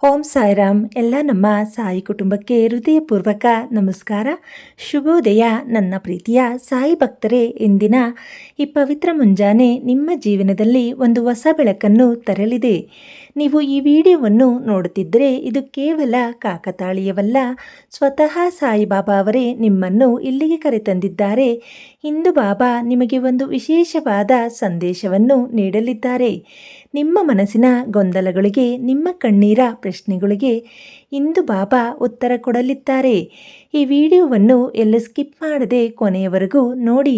ಓಂ ಸಾಯಿರಾಮ್. ಎಲ್ಲ ನಮ್ಮ ಸಾಯಿ ಕುಟುಂಬಕ್ಕೆ ಹೃದಯಪೂರ್ವಕ ನಮಸ್ಕಾರ, ಶುಭೋದಯ. ನನ್ನ ಪ್ರೀತಿಯ ಸಾಯಿ ಭಕ್ತರೇ, ಇಂದಿನ ಈ ಪವಿತ್ರ ಮುಂಜಾನೆ ನಿಮ್ಮ ಜೀವನದಲ್ಲಿ ಒಂದು ಹೊಸ ಬೆಳಕನ್ನು ತರಲಿದೆ. ನೀವು ಈ ವಿಡಿಯೋವನ್ನು ನೋಡುತ್ತಿದ್ದರೆ ಇದು ಕೇವಲ ಕಾಕತಾಳೀಯವಲ್ಲ, ಸ್ವತಃ ಸಾಯಿಬಾಬಾ ಅವರೇ ನಿಮ್ಮನ್ನು ಇಲ್ಲಿಗೆ ಕರೆತಂದಿದ್ದಾರೆ. ಇಂದು ಬಾಬಾ ನಿಮಗೆ ಒಂದು ವಿಶೇಷವಾದ ಸಂದೇಶವನ್ನು ನೀಡಲಿದ್ದಾರೆ. ನಿಮ್ಮ ಮನಸ್ಸಿನ ಗೊಂದಲಗಳಿಗೆ, ನಿಮ್ಮ ಕಣ್ಣೀರ ಪ್ರಶ್ನೆಗಳಿಗೆ ಇಂದು ಬಾಬಾ ಉತ್ತರ ಕೊಡಲಿದ್ದಾರೆ. ಈ ವಿಡಿಯೋವನ್ನು ಎಲ್ಲೂ ಸ್ಕಿಪ್ ಮಾಡದೆ ಕೊನೆಯವರೆಗೂ ನೋಡಿ,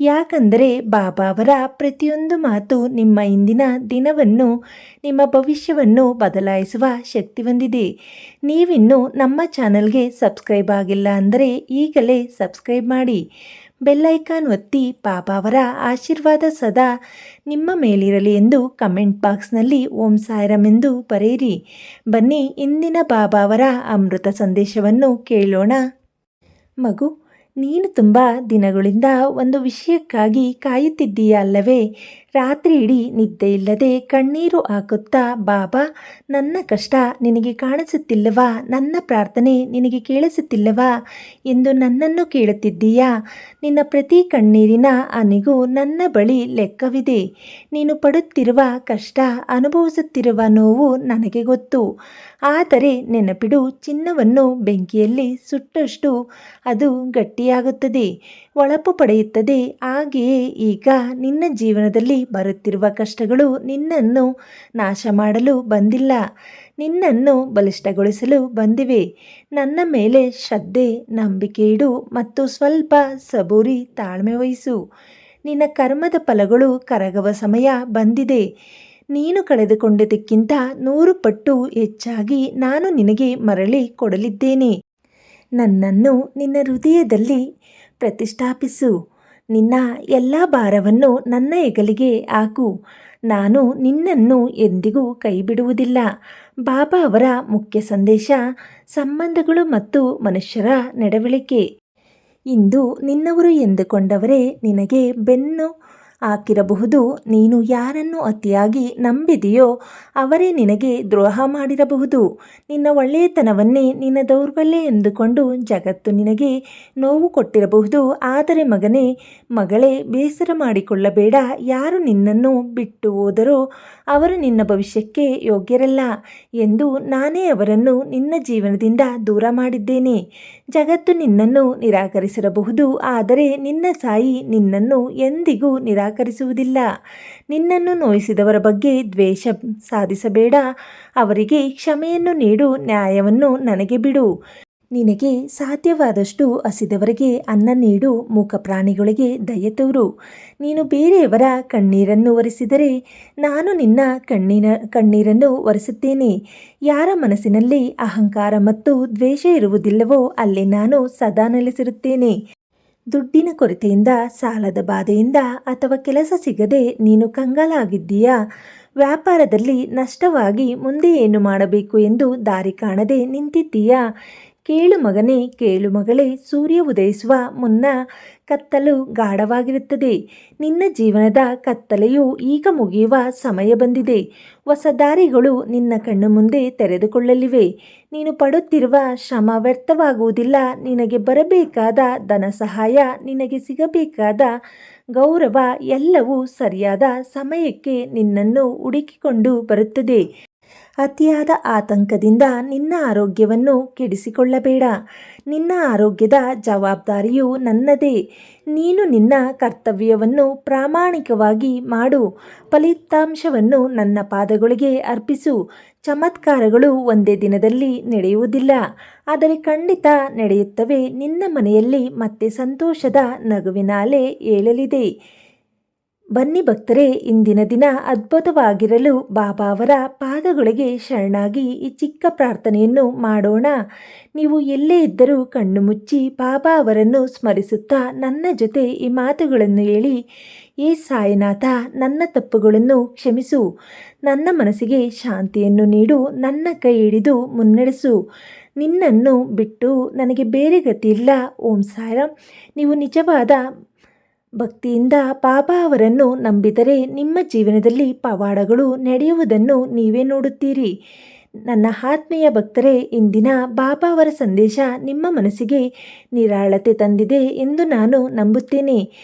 ಯಾಕಂದರೆ ಬಾಬಾ ಅವರ ಪ್ರತಿಯೊಂದು ಮಾತು ನಿಮ್ಮ ಇಂದಿನ ದಿನವನ್ನು, ನಿಮ್ಮ ಭವಿಷ್ಯವನ್ನು ಬದಲಾಯಿಸುವ ಶಕ್ತಿ ಹೊಂದಿದೆ. ನೀವಿನ್ನೂ ನಮ್ಮ ಚಾನಲ್ಗೆ ಸಬ್ಸ್ಕ್ರೈಬ್ ಆಗಿಲ್ಲ ಅಂದರೆ ಈಗಲೇ ಸಬ್ಸ್ಕ್ರೈಬ್ ಮಾಡಿ, ಬೆಲ್ಲೈಕಾನ್ ಒತ್ತಿ. ಬಾಬಾ ಅವರ ಆಶೀರ್ವಾದ ಸದಾ ನಿಮ್ಮ ಮೇಲಿರಲಿ ಎಂದು ಕಮೆಂಟ್ ಬಾಕ್ಸ್ನಲ್ಲಿ ಓಂ ಸಾಯಿರಾಮ್ ಎಂದು ಬರೆಯಿರಿ. ಬನ್ನಿ ಇಂದಿನ ಬಾಬಾ ಅವರ ಅಮೃತ ಸಂದೇಶವನ್ನು ಕೇಳೋಣ. ಮಗು, ನೀನು ತುಂಬ ದಿನಗಳಿಂದ ಒಂದು ವಿಷಯಕ್ಕಾಗಿ ಕಾಯುತ್ತಿದ್ದೀಯ ಅಲ್ಲವೇ? ರಾತ್ರಿ ಇಡೀ ನಿದ್ದೆ ಇಲ್ಲದೆ ಕಣ್ಣೀರು ಹಾಕುತ್ತಾ, ಬಾಬಾ ನನ್ನ ಕಷ್ಟ ನಿನಗೆ ಕಾಣಿಸುತ್ತಿಲ್ಲವಾ, ನನ್ನ ಪ್ರಾರ್ಥನೆ ನಿನಗೆ ಕೇಳಿಸುತ್ತಿಲ್ಲವಾ ಎಂದು ನನ್ನನ್ನು ಕೇಳುತ್ತಿದ್ದೀಯಾ? ನಿನ್ನ ಪ್ರತಿ ಕಣ್ಣೀರಿನ ಹನಿಗೂ ನನ್ನ ಬಳಿ ಲೆಕ್ಕವಿದೆ. ನೀನು ಪಡುತ್ತಿರುವ ಕಷ್ಟ, ಅನುಭವಿಸುತ್ತಿರುವ ನೋವು ನನಗೆ ಗೊತ್ತು. ಆದರೆ ನೆನಪಿಡು, ಚಿನ್ನವನ್ನು ಬೆಂಕಿಯಲ್ಲಿ ಸುಟ್ಟಷ್ಟು ಅದು ಗಟ್ಟಿಯಾಗುತ್ತದೆ, ಹೊಳಪು ಪಡೆಯುತ್ತದೆ. ಹಾಗೆಯೇ ಈಗ ನಿನ್ನ ಜೀವನದಲ್ಲಿ ಬರುತ್ತಿರುವ ಕಷ್ಟಗಳು ನಿನ್ನನ್ನು ನಾಶ ಮಾಡಲು ಬಂದಿಲ್ಲ, ನಿನ್ನನ್ನು ಬಲಿಷ್ಠಗೊಳಿಸಲು ಬಂದಿವೆ. ನನ್ನ ಮೇಲೆ ಶ್ರದ್ಧೆ, ನಂಬಿಕೆ ಇಡು ಮತ್ತು ಸ್ವಲ್ಪ ಸಬೂರಿ, ತಾಳ್ಮೆ ವಹಿಸು. ನಿನ್ನ ಕರ್ಮದ ಫಲಗಳು ಕರಗುವ ಸಮಯ ಬಂದಿದೆ. ನೀನು ಕಳೆದುಕೊಂಡದಕ್ಕಿಂತ 100 ಪಟ್ಟು ಹೆಚ್ಚಾಗಿ ನಾನು ನಿನಗೆ ಮರಳಿ ಕೊಡಲಿದ್ದೇನೆ. ನನ್ನನ್ನು ನಿನ್ನ ಹೃದಯದಲ್ಲಿ ಪ್ರತಿಷ್ಠಾಪಿಸು. ನಿನ್ನ ಎಲ್ಲ ಭಾರವನ್ನು ನನ್ನ ಹೆಗಲಿಗೆ ಹಾಕು. ನಾನು ನಿನ್ನನ್ನು ಎಂದಿಗೂ ಕೈಬಿಡುವುದಿಲ್ಲ. ಬಾಬಾ ಅವರ ಮುಖ್ಯ ಸಂದೇಶ: ಸಂಬಂಧಗಳು ಮತ್ತು ಮನುಷ್ಯರ ನಡವಳಿಕೆ. ಇಂದು ನಿನ್ನವರು ಎಂದುಕೊಂಡವರೇ ನಿನಗೆ ಬೆನ್ನು ಹಾಕಿರಬಹುದು. ನೀನು ಯಾರನ್ನು ಅತಿಯಾಗಿ ನಂಬಿದೆಯೋ ಅವರೇ ನಿನಗೆ ದ್ರೋಹ ಮಾಡಿರಬಹುದು. ನಿನ್ನ ಒಳ್ಳೆಯತನವನ್ನೇ ನಿನ್ನ ದೌರ್ಬಲ್ಯ ಎಂದುಕೊಂಡು ಜಗತ್ತು ನಿನಗೆ ನೋವು ಕೊಟ್ಟಿರಬಹುದು. ಆದರೆ ಮಗನೇ, ಮಗಳೇ, ಬೇಸರ ಮಾಡಿಕೊಳ್ಳಬೇಡ. ಯಾರು ನಿನ್ನನ್ನು ಬಿಟ್ಟು ಹೋದರೋ ಅವರು ನಿನ್ನ ಭವಿಷ್ಯಕ್ಕೆ ಯೋಗ್ಯರಲ್ಲ ಎಂದು ನಾನೇ ಅವರನ್ನು ನಿನ್ನ ಜೀವನದಿಂದ ದೂರ ಮಾಡಿದ್ದೇನೆ. ಜಗತ್ತು ನಿನ್ನನ್ನು ನಿರಾಕರಿಸಿರಬಹುದು, ಆದರೆ ನಿನ್ನ ಸಾಯಿ ನಿನ್ನನ್ನು ಎಂದಿಗೂ ನಿರಾಕರಿಸುವುದಿಲ್ಲ. ನಿನ್ನನ್ನು ನೋಯಿಸಿದವರ ಬಗ್ಗೆ ದ್ವೇಷ ಸಾಧಿಸಬೇಡ. ಅವರಿಗೆ ಕ್ಷಮೆಯನ್ನು ನೀಡು, ನ್ಯಾಯವನ್ನು ನನಗೆ ಬಿಡು. ನಿನಗೆ ಸಾಧ್ಯವಾದಷ್ಟು ಹಸಿದವರಿಗೆ ಅನ್ನ ನೀಡು, ಮೂಕ ಪ್ರಾಣಿಗಳಿಗೆ ದಯೆ ತೋರು. ನೀನು ಬೇರೆಯವರ ಕಣ್ಣೀರನ್ನು ಒರೆಸಿದರೆ ನಾನು ನಿನ್ನ ಕಣ್ಣೀರನ್ನು ಒರೆಸುತ್ತೇನೆ. ಯಾರ ಮನಸ್ಸಿನಲ್ಲಿ ಅಹಂಕಾರ ಮತ್ತು ದ್ವೇಷ ಇರುವುದಿಲ್ಲವೋ ಅಲ್ಲಿ ನಾನು ಸದಾ ನೆಲೆಸಿರುತ್ತೇನೆ. ದುಡ್ಡಿನ ಕೊರತೆಯಿಂದ, ಸಾಲದ ಬಾಧೆಯಿಂದ ಅಥವಾ ಕೆಲಸ ಸಿಗದೆ ನೀನು ಕಂಗಾಲಾಗಿದ್ದೀಯಾ? ವ್ಯಾಪಾರದಲ್ಲಿ ನಷ್ಟವಾಗಿ ಮುಂದೆ ಏನು ಮಾಡಬೇಕು ಎಂದು ದಾರಿ ಕಾಣದೆ ನಿಂತಿದ್ದೀಯಾ? ಕೇಳು ಮಗನೇ, ಕೇಳು ಮಗಳೇ, ಸೂರ್ಯ ಉದಯಿಸುವ ಮುನ್ನ ಕತ್ತಲು ಗಾಢವಾಗಿರುತ್ತದೆ. ನಿನ್ನ ಜೀವನದ ಕತ್ತಲೆಯು ಈಗ ಮುಗಿಯುವ ಸಮಯ ಬಂದಿದೆ. ಹೊಸ ದಾರಿಗಳು ನಿನ್ನ ಕಣ್ಣು ಮುಂದೆ ತೆರೆದುಕೊಳ್ಳಲಿವೆ. ನೀನು ಪಡುತ್ತಿರುವ ಶ್ರಮ ವ್ಯರ್ಥವಾಗುವುದಿಲ್ಲ. ನಿನಗೆ ಬರಬೇಕಾದ ಧನ ಸಹಾಯ, ನಿನಗೆ ಸಿಗಬೇಕಾದ ಗೌರವ ಎಲ್ಲವೂ ಸರಿಯಾದ ಸಮಯಕ್ಕೆ ನಿನ್ನನ್ನು ಹುಡುಕಿಕೊಂಡು ಬರುತ್ತದೆ. ಅತಿಯಾದ ಆತಂಕದಿಂದ ನಿನ್ನ ಆರೋಗ್ಯವನ್ನು ಕೆಡಿಸಿಕೊಳ್ಳಬೇಡ. ನಿನ್ನ ಆರೋಗ್ಯದ ಜವಾಬ್ದಾರಿಯು ನನ್ನದೇ. ನೀನು ನಿನ್ನ ಕರ್ತವ್ಯವನ್ನು ಪ್ರಾಮಾಣಿಕವಾಗಿ ಮಾಡು. ಫಲಿತಾಂಶವನ್ನು ನನ್ನ ಪಾದಗಳಿಗೆ ಅರ್ಪಿಸು. ಚಮತ್ಕಾರಗಳು ಒಂದೇ ದಿನದಲ್ಲಿ ನಡೆಯುವುದಿಲ್ಲ, ಆದರೆ ಖಂಡಿತ ನಡೆಯುತ್ತವೆ. ನಿನ್ನ ಮನೆಯಲ್ಲಿ ಮತ್ತೆ ಸಂತೋಷದ ನಗುವಿನ ಅಲೆ ಏಳಲಿದೆ. ಬನ್ನಿ ಭಕ್ತರೇ, ಇಂದಿನ ದಿನ ಅದ್ಭುತವಾಗಿರಲು ಬಾಬಾ ಅವರ ಪಾದಗಳಿಗೆ ಶರಣಾಗಿ ಈ ಚಿಕ್ಕ ಪ್ರಾರ್ಥನೆಯನ್ನು ಮಾಡೋಣ. ನೀವು ಎಲ್ಲೇ ಇದ್ದರೂ ಕಣ್ಣು ಮುಚ್ಚಿ ಬಾಬಾ ಅವರನ್ನು ಸ್ಮರಿಸುತ್ತಾ ನನ್ನ ಜೊತೆ ಈ ಮಾತುಗಳನ್ನು ಹೇಳಿ: ಏ ಸಾಯಿನಾಥ, ನನ್ನ ತಪ್ಪುಗಳನ್ನು ಕ್ಷಮಿಸು. ನನ್ನ ಮನಸ್ಸಿಗೆ ಶಾಂತಿಯನ್ನು ನೀಡು. ನನ್ನ ಕೈ ಹಿಡಿದು ಮುನ್ನಡೆಸು. ನಿನ್ನನ್ನು ಬಿಟ್ಟು ನನಗೆ ಬೇರೆ ಗತಿಯಿಲ್ಲ. ಓಂ ಸಾಯಿರಾಮ್. ನೀವು ನಿಜವಾದ ಭಕ್ತಿಯಿಂದ ಬಾಬಾ ಅವರನ್ನು ನಂಬಿದರೆ ನಿಮ್ಮ ಜೀವನದಲ್ಲಿ ಪವಾಡಗಳು ನಡೆಯುವುದನ್ನು ನೀವೇ ನೋಡುತ್ತೀರಿ. ನನ್ನ ಆತ್ಮೀಯ ಭಕ್ತರೇ, ಇಂದಿನ ಬಾಬಾ ಅವರ ಸಂದೇಶ ನಿಮ್ಮ ಮನಸ್ಸಿಗೆ ನಿರಾಳತೆ ತಂದಿದೆ ಎಂದು ನಾನು ನಂಬುತ್ತೇನೆ.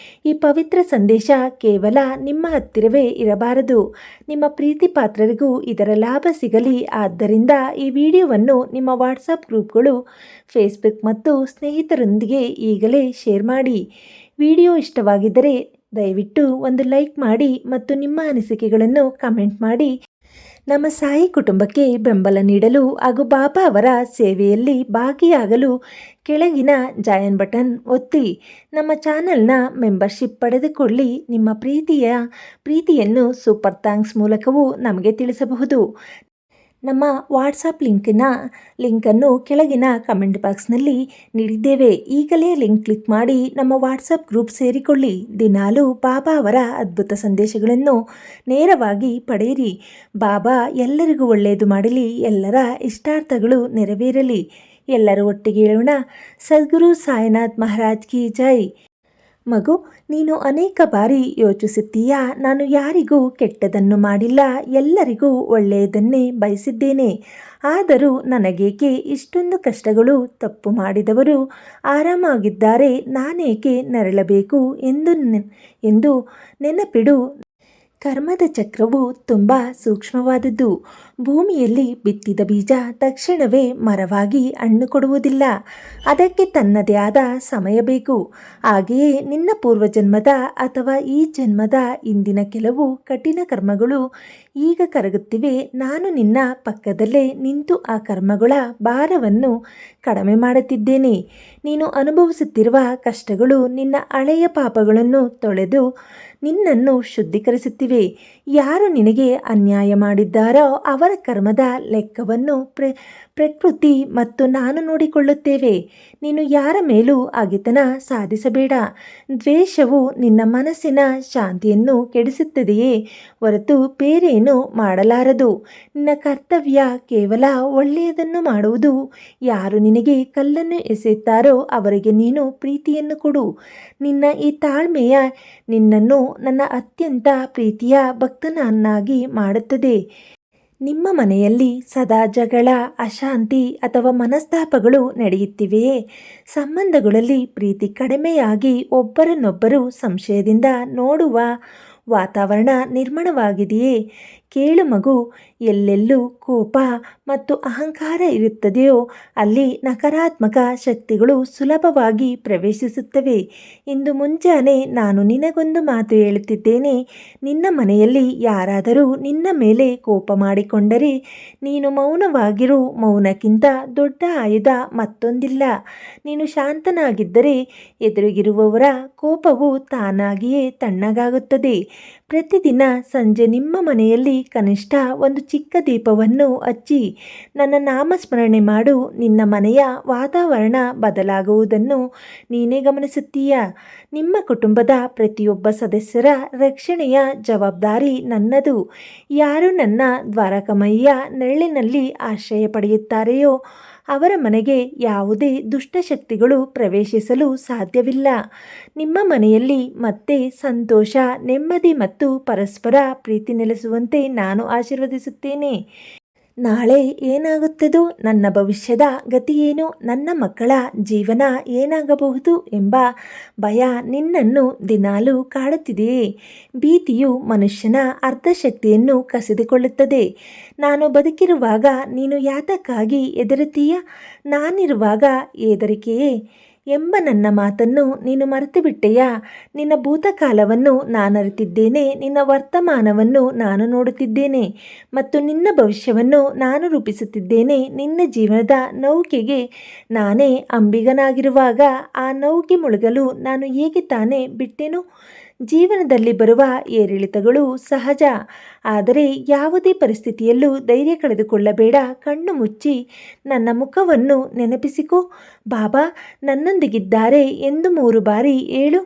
ಈ ಪವಿತ್ರ ಸಂದೇಶ ಕೇವಲ ನಿಮ್ಮ ಹತ್ತಿರವೇ ಇರಬಾರದು, ನಿಮ್ಮ ಪ್ರೀತಿ ಪಾತ್ರರಿಗೂ ಇದರ ಲಾಭ ಸಿಗಲಿ. ಆದ್ದರಿಂದ ಈ ವಿಡಿಯೋವನ್ನು ನಿಮ್ಮ ವಾಟ್ಸಪ್ ಗ್ರೂಪ್ಗಳು, ಫೇಸ್ಬುಕ್ ಮತ್ತು ಸ್ನೇಹಿತರೊಂದಿಗೆ ಈಗಲೇ ಶೇರ್ ಮಾಡಿ. ವಿಡಿಯೋ ಇಷ್ಟವಾಗಿದ್ದರೆ ದಯವಿಟ್ಟು ಒಂದು ಲೈಕ್ ಮಾಡಿ ಮತ್ತು ನಿಮ್ಮ ಅನಿಸಿಕೆಗಳನ್ನು ಕಮೆಂಟ್ ಮಾಡಿ. ನಮ್ಮ ಸಾಯಿ ಕುಟುಂಬಕ್ಕೆ ಬೆಂಬಲ ನೀಡಲು ಹಾಗೂ ಬಾಬಾ ಅವರ ಸೇವೆಯಲ್ಲಿ ಭಾಗಿಯಾಗಲು ಕೆಳಗಿನ ಜಾಯಿನ್ ಬಟನ್ ಒತ್ತಿ ನಮ್ಮ ಚಾನೆಲ್ನ ಮೆಂಬರ್ಶಿಪ್ ಪಡೆದುಕೊಳ್ಳಿ. ನಿಮ್ಮ ಪ್ರೀತಿಯನ್ನು ಸೂಪರ್ ಥ್ಯಾಂಕ್ಸ್ ಮೂಲಕವೂ ನಮಗೆ ತಿಳಿಸಬಹುದು. ನಮ್ಮ ವಾಟ್ಸಪ್ ಲಿಂಕನ್ನು ಕೆಳಗಿನ ಕಮೆಂಟ್ ಬಾಕ್ಸ್ನಲ್ಲಿ ನೀಡಿದ್ದೇವೆ. ಈಗಲೇ ಲಿಂಕ್ ಕ್ಲಿಕ್ ಮಾಡಿ ನಮ್ಮ ವಾಟ್ಸಪ್ ಗ್ರೂಪ್ ಸೇರಿಕೊಳ್ಳಿ. ದಿನಾಲೂ ಬಾಬಾ ಅವರ ಅದ್ಭುತ ಸಂದೇಶಗಳನ್ನು ನೇರವಾಗಿ ಪಡೆಯಿರಿ. ಬಾಬಾ ಎಲ್ಲರಿಗೂ ಒಳ್ಳೆಯದು ಮಾಡಲಿ, ಎಲ್ಲರ ಇಷ್ಟಾರ್ಥಗಳು ನೆರವೇರಲಿ. ಎಲ್ಲರೂ ಒಟ್ಟಿಗೆ ಹೇಳೋಣ, ಸದ್ಗುರು ಸಾಯಿನಾಥ್ ಮಹಾರಾಜ್ ಕಿ ಜೈ. ಮಗು, ನೀನು ಅನೇಕ ಬಾರಿ ಯೋಚಿಸುತ್ತೀಯಾ, ನಾನು ಯಾರಿಗೂ ಕೆಟ್ಟದನ್ನು ಮಾಡಿಲ್ಲ, ಎಲ್ಲರಿಗೂ ಒಳ್ಳೆಯದನ್ನೇ ಬಯಸಿದ್ದೇನೆ. ಆದರೂ ನನಗೇಕೆ ಇಷ್ಟೊಂದು ಕಷ್ಟಗಳು? ತಪ್ಪು ಮಾಡಿದವರು ಆರಾಮಾಗಿದ್ದಾರೆ, ನಾನೇಕೆ ನರಳಬೇಕು ಎಂದು ನೆನಪಿಡು. ಕರ್ಮದ ಚಕ್ರವು ತುಂಬ ಸೂಕ್ಷ್ಮವಾದದ್ದು. ಭೂಮಿಯಲ್ಲಿ ಬಿತ್ತಿದ ಬೀಜ ತಕ್ಷಣವೇ ಮರವಾಗಿ ಹಣ್ಣು ಕೊಡುವುದಿಲ್ಲ. ಅದಕ್ಕೆ ತನ್ನದೇ ಆದ ಸಮಯ ಬೇಕು. ಹಾಗೆಯೇ ನಿನ್ನ ಪೂರ್ವಜನ್ಮದ ಅಥವಾ ಈ ಜನ್ಮದ ಇಂದಿನ ಕೆಲವು ಕಠಿಣ ಕರ್ಮಗಳು ಈಗ ಕರಗುತ್ತಿವೆ. ನಾನು ನಿನ್ನ ಪಕ್ಕದಲ್ಲೇ ನಿಂತು ಆ ಕರ್ಮಗಳ ಭಾರವನ್ನು ಕಡಿಮೆ ಮಾಡುತ್ತಿದ್ದೇನೆ. ನೀನು ಅನುಭವಿಸುತ್ತಿರುವ ಕಷ್ಟಗಳು ನಿನ್ನ ಹಳೆಯ ಪಾಪಗಳನ್ನು ತೊಳೆದು ನಿನ್ನನ್ನು ಶುದ್ಧೀಕರಿಸುತ್ತಿವೆ. ಯಾರು ನಿನಗೆ ಅನ್ಯಾಯ ಮಾಡಿದ್ದಾರೋ ಅವರ ಕರ್ಮದ ಲೆಕ್ಕವನ್ನು ಪ್ರಕೃತಿ ಮತ್ತು ನಾನು ನೋಡಿಕೊಳ್ಳುತ್ತೇವೆ. ನೀನು ಯಾರ ಮೇಲೂ ಹಗೆತನ ಸಾಧಿಸಬೇಡ. ದ್ವೇಷವು ನಿನ್ನ ಮನಸ್ಸಿನ ಶಾಂತಿಯನ್ನು ಕೆಡಿಸುತ್ತದೆಯೇ ಹೊರತು ಬೇರೇನೂ ಮಾಡಲಾರದು. ನಿನ್ನ ಕರ್ತವ್ಯ ಕೇವಲ ಒಳ್ಳೆಯದನ್ನು ಮಾಡುವುದು. ಯಾರು ನಿನಗೆ ಕಲ್ಲನ್ನು ಎಸೆಯುತ್ತಾರೋ ಅವರಿಗೆ ನೀನು ಪ್ರೀತಿಯನ್ನು ಕೊಡು. ನಿನ್ನ ಈ ತಾಳ್ಮೆಯ ನಿನ್ನನ್ನು ನನ್ನ ಅತ್ಯಂತ ಪ್ರೀತಿಯ ಭಕ್ತನನ್ನಾಗಿ ಮಾಡುತ್ತದೆ. ನಿಮ್ಮ ಮನೆಯಲ್ಲಿ ಸದಾ ಜಗಳ, ಅಶಾಂತಿ ಅಥವಾ ಮನಸ್ತಾಪಗಳು ನಡೆಯುತ್ತಿವೆಯೇ? ಸಂಬಂಧಗಳಲ್ಲಿ ಪ್ರೀತಿ ಕಡಿಮೆಯಾಗಿ ಒಬ್ಬರನ್ನೊಬ್ಬರು ಸಂಶಯದಿಂದ ನೋಡುವ ವಾತಾವರಣ ನಿರ್ಮಾಣವಾಗಿದೆಯೇ? ಕೇಳು ಮಗು, ಎಲ್ಲೆಲ್ಲೂ ಕೋಪ ಮತ್ತು ಅಹಂಕಾರ ಇರುತ್ತದೆಯೋ ಅಲ್ಲಿ ನಕಾರಾತ್ಮಕ ಶಕ್ತಿಗಳು ಸುಲಭವಾಗಿ ಪ್ರವೇಶಿಸುತ್ತವೆ. ಇಂದು ಮುಂಜಾನೆ ನಾನು ನಿನಗೊಂದು ಮಾತು ಹೇಳುತ್ತಿದ್ದೇನೆ. ನಿನ್ನ ಮನೆಯಲ್ಲಿ ಯಾರಾದರೂ ನಿನ್ನ ಮೇಲೆ ಕೋಪ ಮಾಡಿಕೊಂಡರೆ ನೀನು ಮೌನವಾಗಿರು. ಮೌನಕ್ಕಿಂತ ದೊಡ್ಡ ಆಯುಧ ಮತ್ತೊಂದಿಲ್ಲ. ನೀನು ಶಾಂತನಾಗಿದ್ದರೆ ಎದುರಿಗಿರುವವರ ಕೋಪವು ತಾನಾಗಿಯೇ ತಣ್ಣಗಾಗುತ್ತದೆ. ಪ್ರತಿದಿನ ಸಂಜೆ ನಿಮ್ಮ ಮನೆಯಲ್ಲಿ ಕನಿಷ್ಠ ಒಂದು ಚಿಕ್ಕ ದೀಪವನ್ನು ಹಚ್ಚಿ ನನ್ನ ನಾಮಸ್ಮರಣೆ ಮಾಡು. ನಿನ್ನ ಮನೆಯ ವಾತಾವರಣ ಬದಲಾಗುವುದನ್ನು ನೀನೇ ಗಮನಿಸುತ್ತೀಯ. ನಿಮ್ಮ ಕುಟುಂಬದ ಪ್ರತಿಯೊಬ್ಬ ಸದಸ್ಯರ ರಕ್ಷಣೆಯ ಜವಾಬ್ದಾರಿ ನನ್ನದು. ಯಾರು ನನ್ನ ದ್ವಾರಕಮಯ್ಯ ನೆರಳಿನಲ್ಲಿ ಆಶ್ರಯ ಪಡೆಯುತ್ತಾರೆಯೋ ಅವರ ಮನೆಗೆ ಯಾವುದೇ ದುಷ್ಟಶಕ್ತಿಗಳು ಪ್ರವೇಶಿಸಲು ಸಾಧ್ಯವಿಲ್ಲ. ನಿಮ್ಮ ಮನೆಯಲ್ಲಿ ಮತ್ತೆ ಸಂತೋಷ, ನೆಮ್ಮದಿ ಮತ್ತು ಪರಸ್ಪರ ಪ್ರೀತಿ ನೆಲೆಸುವಂತೆ ನಾನು ಆಶೀರ್ವದಿಸುತ್ತೇನೆ. ನಾಳೆ ಏನಾಗುತ್ತದೋ, ನನ್ನ ಭವಿಷ್ಯದ ಗತಿಯೇನು, ನನ್ನ ಮಕ್ಕಳ ಜೀವನ ಏನಾಗಬಹುದು ಎಂಬ ಭಯ ನಿನ್ನನ್ನು ದಿನಾಲೂ ಕಾಡುತ್ತಿದೆಯೇ? ಭೀತಿಯು ಮನುಷ್ಯನ ಅರ್ಧ ಶಕ್ತಿಯನ್ನು ಕಸಿದುಕೊಳ್ಳುತ್ತದೆ. ನಾನು ಬದುಕಿರುವಾಗ ನೀನು ಯಾತಕ್ಕಾಗಿ ಹೆದರುತ್ತೀಯ? ನಾನಿರುವಾಗ ಹೆದರಿಕೆಯೇ ಎಂಬ ನನ್ನ ಮಾತನ್ನು ನೀನು ಮರೆತುಬಿಟ್ಟೆಯಾ? ನಿನ್ನ ಭೂತಕಾಲವನ್ನು ನಾನರಿತಿದ್ದೇನೆ, ನಿನ್ನ ವರ್ತಮಾನವನ್ನು ನಾನು ನೋಡುತ್ತಿದ್ದೇನೆ ಮತ್ತು ನಿನ್ನ ಭವಿಷ್ಯವನ್ನು ನಾನು ರೂಪಿಸುತ್ತಿದ್ದೇನೆ. ನಿನ್ನ ಜೀವನದ ನೌಕೆಗೆ ನಾನೇ ಅಂಬಿಗನಾಗಿರುವಾಗ ಆ ನೌಕೆ ಮುಳುಗಲು ನಾನು ಹೇಗೆ ತಾನೇ ಬಿಟ್ಟೆನು? ಜೀವನದಲ್ಲಿ ಬರುವ ಏರಿಳಿತಗಳು ಸಹಜ, ಆದರೆ ಯಾವುದೇ ಪರಿಸ್ಥಿತಿಯಲ್ಲೂ ಧೈರ್ಯ ಕಳೆದುಕೊಳ್ಳಬೇಡ. ಕಣ್ಣು ಮುಚ್ಚಿ ನನ್ನ ಮುಖವನ್ನು ನೆನಪಿಸಿಕೋ. ಬಾಬಾ ನನ್ನೊಂದಿಗಿದ್ದಾರೆ ಎಂದು 3 ಬಾರಿ ಹೇಳು.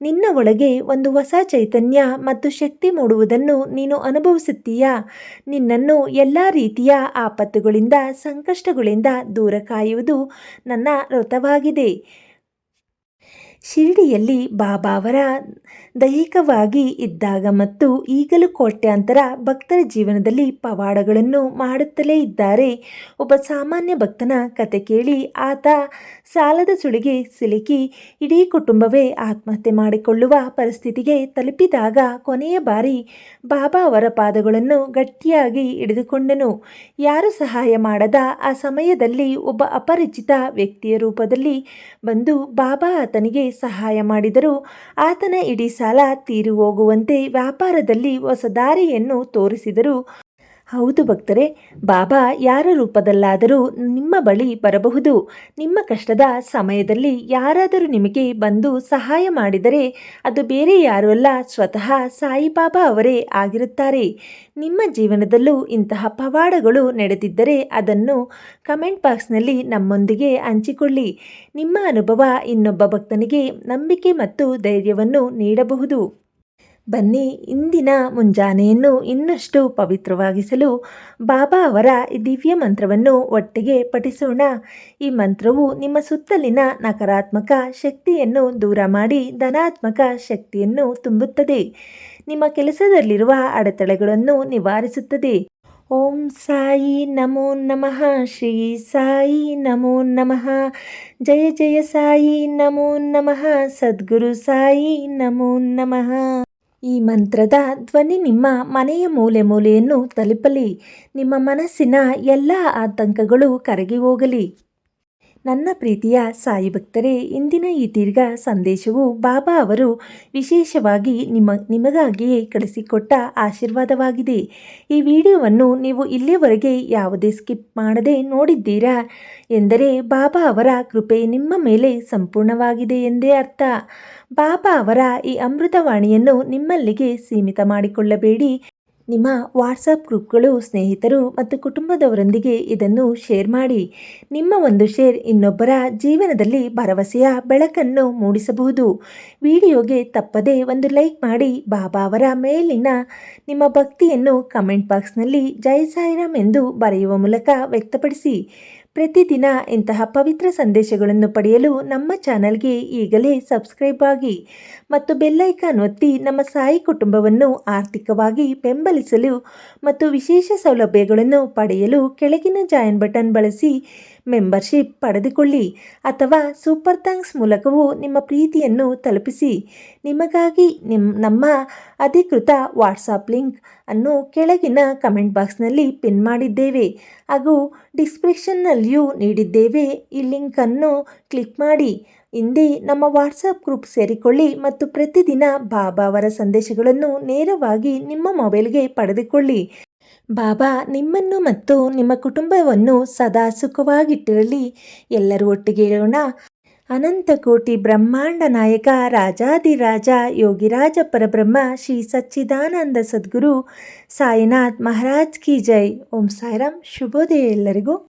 ನಿನ್ನ ಒಳಗೆ ಒಂದು ಹೊಸ ಚೈತನ್ಯ ಮತ್ತು ಶಕ್ತಿ ಮೂಡುವುದನ್ನು ನೀನು ಅನುಭವಿಸುತ್ತೀಯಾ? ನಿನ್ನನ್ನು ಎಲ್ಲ ರೀತಿಯ ಆಪತ್ತುಗಳಿಂದ, ಸಂಕಷ್ಟಗಳಿಂದ ದೂರ ಕಾಯುವುದು ನನ್ನ ವ್ರತವಾಗಿದೆ. ಶಿರಡಿಯಲ್ಲಿ ಬಾಬಾ ಅವರ ದೈಹಿಕವಾಗಿ ಇದ್ದಾಗ ಮತ್ತು ಈಗಲೂ ಕೋಟ್ಯಾಂತರ ಭಕ್ತರ ಜೀವನದಲ್ಲಿ ಪವಾಡಗಳನ್ನು ಮಾಡುತ್ತಲೇ ಇದ್ದಾರೆ. ಒಬ್ಬ ಸಾಮಾನ್ಯ ಭಕ್ತನ ಕತೆ ಕೇಳಿ ಆತ ಸಾಲದ ಸುಳಿಗೆ ಸಿಲುಕಿ ಇಡೀ ಕುಟುಂಬವೇ ಆತ್ಮಹತ್ಯೆ ಮಾಡಿಕೊಳ್ಳುವ ಪರಿಸ್ಥಿತಿಗೆ ತಲುಪಿದಾಗ ಕೊನೆಯ ಬಾರಿ ಬಾಬಾ ಅವರ ಪಾದಗಳನ್ನು ಗಟ್ಟಿಯಾಗಿ ಹಿಡಿದುಕೊಂಡನು. ಯಾರು ಸಹಾಯ ಮಾಡದ ಆ ಸಮಯದಲ್ಲಿ ಒಬ್ಬ ಅಪರಿಚಿತ ವ್ಯಕ್ತಿಯ ರೂಪದಲ್ಲಿ ಬಂದು ಬಾಬಾ ಆತನಿಗೆ ಸಹಾಯ ಮಾಡಿದರು. ಆತನ ಇಡೀ ಸಾಲ ತೀರಿ ಹೋಗುವಂತೆ ವ್ಯಾಪಾರದಲ್ಲಿ ಹೊಸ ದಾರಿಯನ್ನು ತೋರಿಸಿದರು. ಹೌದು ಭಕ್ತರೇ, ಬಾಬಾ ಯಾರ ರೂಪದಲ್ಲಾದರೂ ನಿಮ್ಮ ಬಳಿ ಬರಬಹುದು. ನಿಮ್ಮ ಕಷ್ಟದ ಸಮಯದಲ್ಲಿ ಯಾರಾದರೂ ನಿಮಗೆ ಬಂದು ಸಹಾಯ ಮಾಡಿದರೆ ಅದು ಬೇರೆ ಯಾರೂ ಅಲ್ಲ, ಸ್ವತಃ ಸಾಯಿಬಾಬಾ ಅವರೇ ಆಗಿರುತ್ತಾರೆ. ನಿಮ್ಮ ಜೀವನದಲ್ಲೂ ಇಂತಹ ಪವಾಡಗಳು ನಡೆದಿದ್ದರೆ ಅದನ್ನು ಕಮೆಂಟ್ ಬಾಕ್ಸ್ನಲ್ಲಿ ನಮ್ಮೊಂದಿಗೆ ಹಂಚಿಕೊಳ್ಳಿ. ನಿಮ್ಮ ಅನುಭವ ಇನ್ನೊಬ್ಬ ಭಕ್ತನಿಗೆ ನಂಬಿಕೆ ಮತ್ತು ಧೈರ್ಯವನ್ನು ನೀಡಬಹುದು. ಬನ್ನಿ, ಇಂದಿನ ಮುಂಜಾನೆಯನ್ನು ಇನ್ನಷ್ಟು ಪವಿತ್ರವಾಗಿಸಲು ಬಾಬಾ ಅವರ ಈ ದಿವ್ಯ ಮಂತ್ರವನ್ನು ಒಟ್ಟಿಗೆ ಪಠಿಸೋಣ. ಈ ಮಂತ್ರವು ನಿಮ್ಮ ಸುತ್ತಲಿನ ನಕಾರಾತ್ಮಕ ಶಕ್ತಿಯನ್ನು ದೂರ ಮಾಡಿ ಧನಾತ್ಮಕ ಶಕ್ತಿಯನ್ನು ತುಂಬುತ್ತದೆ. ನಿಮ್ಮ ಕೆಲಸದಲ್ಲಿರುವ ಅಡೆತಡೆಗಳನ್ನು ನಿವಾರಿಸುತ್ತದೆ. ಓಂ ಸಾಯಿ ನಮೋ ನಮಃ. ಶ್ರೀ ಸಾಯಿ ನಮೋ ನಮಃ. ಜಯ ಜಯ ಸಾಯಿ ನಮೋ ನಮಃ. ಸದ್ಗುರು ಸಾಯಿ ನಮೋ ನಮಃ. ಈ ಮಂತ್ರದ ಧ್ವನಿ ನಿಮ್ಮ ಮನೆಯ ಮೂಲೆ ಮೂಲೆಯನ್ನು ತಲುಪಲಿ. ನಿಮ್ಮ ಮನಸ್ಸಿನ ಎಲ್ಲ ಆತಂಕಗಳು ಕರಗಿ ಹೋಗಲಿ. ನನ್ನ ಪ್ರೀತಿಯ ಸಾಯಿ ಭಕ್ತರೇ, ಇಂದಿನ ಈ ದೀರ್ಘ ಸಂದೇಶವು ಬಾಬಾ ಅವರು ವಿಶೇಷವಾಗಿ ನಿಮಗಾಗಿಯೇ ಕಳಿಸಿಕೊಟ್ಟ ಆಶೀರ್ವಾದವಾಗಿದೆ. ಈ ವಿಡಿಯೋವನ್ನು ನೀವು ಇಲ್ಲಿಯವರೆಗೆ ಯಾವುದೇ ಸ್ಕಿಪ್ ಮಾಡದೆ ನೋಡಿದ್ದೀರಾ ಎಂದರೆ ಬಾಬಾ ಅವರ ಕೃಪೆ ನಿಮ್ಮ ಮೇಲೆ ಸಂಪೂರ್ಣವಾಗಿದೆ ಎಂದೇ ಅರ್ಥ. ಬಾಬಾ ಅವರ ಈ ಅಮೃತವಾಣಿಯನ್ನು ನಿಮ್ಮಲ್ಲಿಗೆ ಸೀಮಿತ ಮಾಡಿಕೊಳ್ಳಬೇಡಿ. ನಿಮ್ಮ ವಾಟ್ಸಪ್ ಗ್ರೂಪ್ಗಳು, ಸ್ನೇಹಿತರು ಮತ್ತು ಕುಟುಂಬದವರೊಂದಿಗೆ ಇದನ್ನು ಶೇರ್ ಮಾಡಿ. ನಿಮ್ಮ ಒಂದು ಶೇರ್ ಇನ್ನೊಬ್ಬರ ಜೀವನದಲ್ಲಿ ಭರವಸೆಯ ಬೆಳಕನ್ನು ಮೂಡಿಸಬಹುದು. ವಿಡಿಯೋಗೆ ತಪ್ಪದೆ ಒಂದು ಲೈಕ್ ಮಾಡಿ. ಬಾಬಾ ಅವರ ಮೇಲಿನ ನಿಮ್ಮ ಭಕ್ತಿಯನ್ನು ಕಮೆಂಟ್ ಬಾಕ್ಸ್ನಲ್ಲಿ ಜೈ ಸಾಯಿರಾಮ್ ಎಂದು ಬರೆಯುವ ಮೂಲಕ ವ್ಯಕ್ತಪಡಿಸಿ. ಪ್ರತಿದಿನ ಇಂತಹ ಪವಿತ್ರ ಸಂದೇಶಗಳನ್ನು ಪಡೆಯಲು ನಮ್ಮ ಚಾನಲ್ಗೆ ಈಗಲೇ ಸಬ್ಸ್ಕ್ರೈಬ್ ಆಗಿ ಮತ್ತು ಬೆಲ್ಲೈಕಾನ್ ಒತ್ತಿ ನಮ್ಮ ಸಾಯಿ ಕುಟುಂಬವನ್ನು ಆರ್ಥಿಕವಾಗಿ ಬೆಂಬಲಿಸಲು ಮತ್ತು ವಿಶೇಷ ಸೌಲಭ್ಯಗಳನ್ನು ಪಡೆಯಲು ಕೆಳಗಿನ ಜಾಯಿನ್ ಬಟನ್ ಬಳಸಿ ಮೆಂಬರ್ಶಿಪ್ ಪಡೆದುಕೊಳ್ಳಿ ಅಥವಾ ಸೂಪರ್ ಥ್ಯಾಂಕ್ಸ್ ಮೂಲಕವೂ ನಿಮ್ಮ ಪ್ರೀತಿಯನ್ನು ತಲುಪಿಸಿ. ನಿಮಗಾಗಿ ನಮ್ಮ ಅಧಿಕೃತ ವಾಟ್ಸಾಪ್ ಲಿಂಕ್ ಅನ್ನು ಕೆಳಗಿನ ಕಮೆಂಟ್ ಬಾಕ್ಸ್ನಲ್ಲಿ ಪಿನ್ ಮಾಡಿದ್ದೇವೆ ಹಾಗೂ ಡಿಸ್ಕ್ರಿಪ್ಷನ್ನಲ್ಲಿಯೂ ನೀಡಿದ್ದೇವೆ. ಈ ಲಿಂಕನ್ನು ಕ್ಲಿಕ್ ಮಾಡಿ ಹಿಂದೆ ನಮ್ಮ ವಾಟ್ಸಪ್ ಗ್ರೂಪ್ ಸೇರಿಕೊಳ್ಳಿ ಮತ್ತು ಪ್ರತಿದಿನ ಬಾಬಾ ಅವರ ಸಂದೇಶಗಳನ್ನು ನೇರವಾಗಿ ನಿಮ್ಮ ಮೊಬೈಲ್ಗೆ ಪಡೆದುಕೊಳ್ಳಿ. ಬಾಬಾ ನಿಮ್ಮನ್ನು ಮತ್ತು ನಿಮ್ಮ ಕುಟುಂಬವನ್ನು ಸದಾ ಸುಖವಾಗಿಟ್ಟಿರಲಿ. ಎಲ್ಲರೂ ಒಟ್ಟಿಗೆ ಹೇಳೋಣ. ಅನಂತ ಕೋಟಿ ಬ್ರಹ್ಮಾಂಡ ನಾಯಕ ರಾಜಾದಿರಾಜ ಯೋಗಿರಾಜ ಪರಬ್ರಹ್ಮ ಶ್ರೀ ಸಚ್ಚಿದಾನಂದ ಸದ್ಗುರು ಸಾಯಿನಾಥ್ ಮಹಾರಾಜ್ ಕಿ ಜೈ. ಓಂ ಸಾಯಿರಾಮ್. ಶುಭೋದಯ ಎಲ್ಲರಿಗೂ.